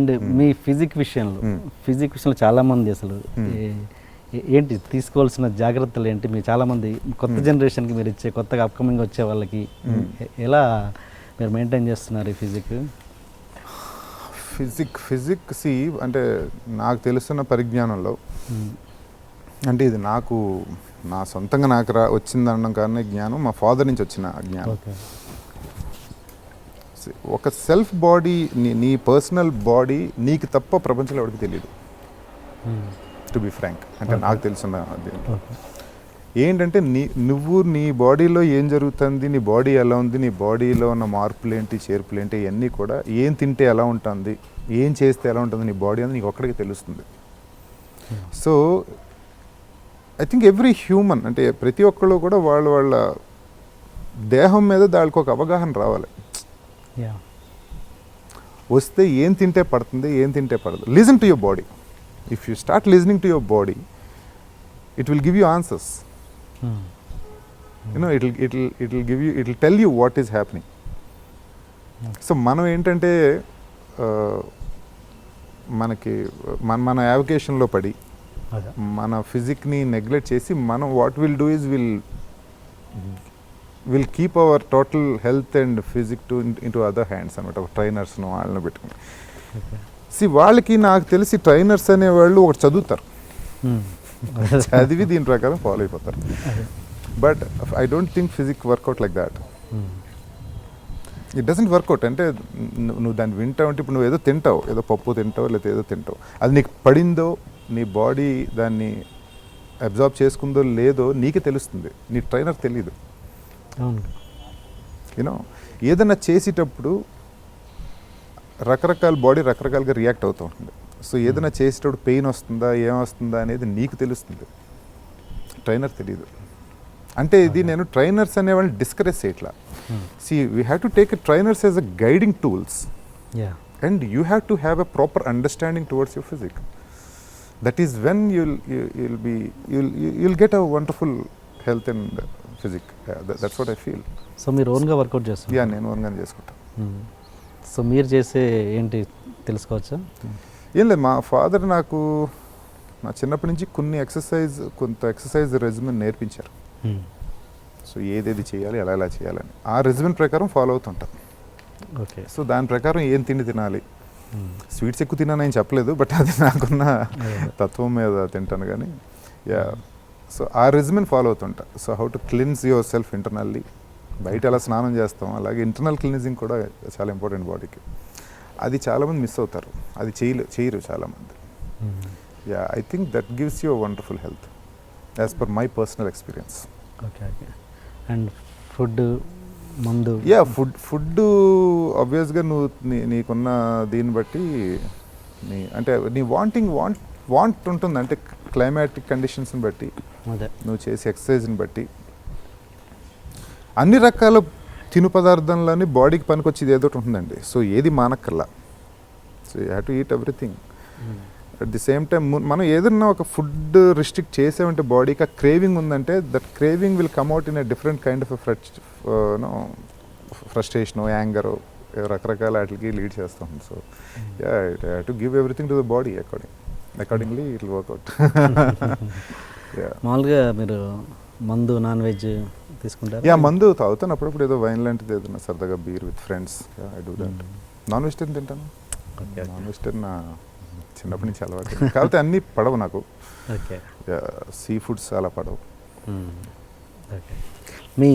And me physique విషయంలో చాలామంది అసలు ఏంటి తీసుకోవాల్సిన జాగ్రత్తలు ఏంటి? మీరు చాలామంది కొత్త జనరేషన్కి మీరు ఇచ్చే కొత్తగా అప్కమింగ్ వచ్చే వాళ్ళకి ఎలా మీరు మెయింటైన్ చేస్తున్నారు ఈ ఫిజిక్ అంటే నాకు తెలుస్తున్న పరిజ్ఞానంలో అంటే ఇది నా సొంతంగా నాకు వచ్చిందనడం కానీ జ్ఞానం మా ఫాదర్ నుంచి వచ్చిన జ్ఞానం. ఒక సెల్ఫ్ బాడీ నీ పర్సనల్ బాడీ నీకు తప్ప ప్రపంచంలో ఎవరికి తెలియదు, టు బి ఫ్రాంక్. అంటే నాకు తెలిసిన ఏంటంటే నువ్వు నీ బాడీలో ఏం జరుగుతుంది, నీ బాడీ ఎలా ఉంది, నీ బాడీలో ఉన్న మార్పులు ఏంటి, చేర్పులు ఏంటి, ఇవన్నీ కూడా ఏం తింటే ఎలా ఉంటుంది, ఏం చేస్తే ఎలా ఉంటుంది నీ బాడీ అని నీకు ఒక్కడికి తెలుస్తుంది. So I think every human అంటే ప్రతి ఒక్కళ్ళు కూడా వాళ్ళ దేహం మీద దానికి ఒక అవగాహన రావాలి. వస్తే ఏం తింటే పడుతుంది, ఏం తింటే పడదు. Listen to your body. If you start listening to your body, it will give you answers. It will tell you what is happening. So మనం ఏంటంటే మన యావికేషన్లో పడి మన ఫిజిక్ని నెగ్లెక్ట్ చేసి మనం what will do is will keep our total health and physique into other hands అనమాట. ట్రైనర్స్ను వాళ్ళని పెట్టుకుని వాళ్ళకి నాకు తెలిసి ట్రైనర్స్ అనేవాళ్ళు ఒకటి చదువుతారు, చదివి దీని ప్రకారం ఫాలో అయిపోతారు. But I don't think physique work out like that. It doesn't work out. అంటే నువ్వు దాన్ని వింటావు అంటే ఇప్పుడు నువ్వు ఏదో తింటావు, ఏదో పప్పు తింటావు లేదా ఏదో తింటావు, అది నీకు పడిందో నీ బాడీ దాన్ని అబ్జార్బ్ చేసుకుందో లేదో నీకే తెలుస్తుంది, నీ ట్రైనర్ తెలియదు. యూనో ఏదైనా చేసేటప్పుడు రకరకాల బాడీ రకరకాలుగా రియాక్ట్ అవుతూ ఉంటుంది. సో ఏదైనా చేసేటప్పుడు పెయిన్ వస్తుందా ఏమొస్తుందా అనేది నీకు తెలుస్తుంది, ట్రైనర్ తెలియదు. అంటే ఇది నేను ట్రైనర్స్ అనేవాళ్ళని డిస్కరేజ్ చేయట్లా. We have to take trainers as a guiding tools and you have to have a proper understanding towards your physique. That is when you'll get a wonderful health and physique. That's what I feel. So మీరు ఓన్గా work out చేస్తారు? Yeah, నేను ఓన్గానే చేసుకుంటాను. So మీరు చేసే ఏంటి తెలుసుకోవచ్చా? ఏం లేదు, మా ఫాదర్ నాకు నా చిన్నప్పటి నుంచి కొంత ఎక్సర్సైజ్ రెజిమెన్ నేర్పించారు. సో ఏదేది చేయాలి, ఎలా చేయాలని ఆ రెజిమెన్ ప్రకారం ఫాలో అవుతుంటాను. ఓకే. సో దాని ప్రకారం ఏం తిండి తినాలి, స్వీట్స్ ఎక్కువ తిన్నానని చెప్పలేదు, బట్ అది నాకున్న తత్వం మీద తింటాను. కానీ యా, సో ఆ రెజిమెన్ ఫాలో అవుతుంటా. So how to cleanse yourself internally. బయట ఎలా స్నానం చేస్తాం అలాగే ఇంటర్నల్ క్లీన్జింగ్ కూడా చాలా ఇంపార్టెంట్ బాడీకి. అది చాలామంది మిస్ అవుతారు, అది చేయరు చాలామంది. Yeah, I think that gives you wonderful health as per my personal experience. Okay. And food, మందు? యా, ఫుడ్ ఆబ్వియస్గా నువ్వు నీకున్న దీన్ని బట్టి అంటే నీ వాంట్ ఉంటుంది. అంటే క్లైమాటిక్ కండిషన్స్ని బట్టి, నువ్వు చేసే ఎక్సర్సైజ్ని బట్టి అన్ని రకాల తిను పదార్థాలని బాడీకి పనికొచ్చేది ఏదో ఉంటుందండి. సో ఏది మానక్కర్లా. So you have to eat everything. At the same time మనం ఏదన్నా ఒక ఫుడ్ రిస్ట్రిక్ట్ చేసామంటే బాడీకి ఆ క్రేవింగ్ ఉందంటే that craving will come out in a different kind of frustration, anger, రకరకాల వాటికి లీడ్ చేస్తాం. So yeah, it have to give everything to the body accordingly it will work out. మామూలుగా మీరు మందు, నాన్ వెజ్ తీసుకుంటారు? యా, మందు తాగుతాను అప్పుడప్పుడు, ఏదో వైన్ లాంటిది ఏదైనా సరదాగా beer with friends. I do that. Non vegetarian తింటాను. నాన్ వెజిటేరియన్ చిన్నప్పటి నుంచి అలవాటు. కాకపోతే అన్నీ పడవు నాకు. సీ ఫుడ్స్ అలా పడవు. మీ